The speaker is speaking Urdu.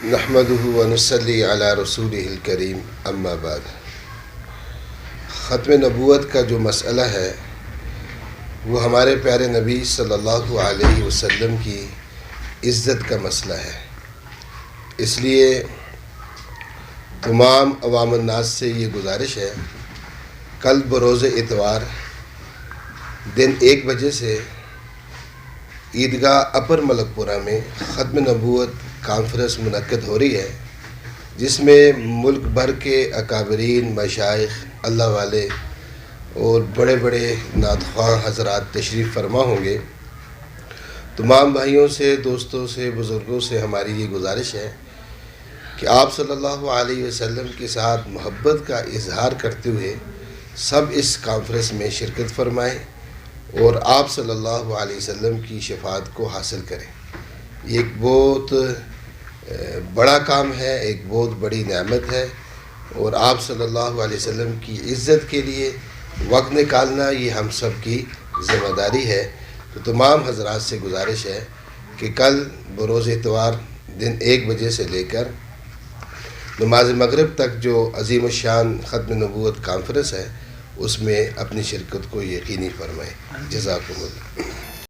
نحمده ونصلی علی رسولہ الکریم اما بعد۔ ختم نبوت کا جو مسئلہ ہے وہ ہمارے پیارے نبی صلی اللہ علیہ وسلم کی عزت کا مسئلہ ہے۔ اس لیے تمام عوام الناس سے یہ گزارش ہے، کل بروز اتوار دن 1 بجے سے عیدگاہ اپر ملک پورہ میں ختم نبوت کانفرنس منعقد ہو رہی ہے، جس میں ملک بھر کے اکابرین، مشائخ، اللہ والے اور بڑے بڑے نعت خواں حضرات تشریف فرما ہوں گے۔ تمام بھائیوں سے، دوستوں سے، بزرگوں سے ہماری یہ گزارش ہے کہ آپ صلی اللہ علیہ وسلم کے ساتھ محبت کا اظہار کرتے ہوئے سب اس کانفرنس میں شرکت فرمائیں اور آپ صلی اللہ علیہ وسلم کی شفاعت کو حاصل کریں۔ یہ ایک بہت بڑا کام ہے، ایک بہت بڑی نعمت ہے، اور آپ صلی اللہ علیہ وسلم کی عزت کے لیے وقت نکالنا یہ ہم سب کی ذمہ داری ہے۔ تو تمام حضرات سے گزارش ہے کہ کل بروز اتوار دن 1 بجے سے لے کر نماز مغرب تک جو عظیم الشان ختم نبوت کانفرنس ہے، اس میں اپنی شرکت کو یقینی فرمائیں۔ جزاکم اللہ۔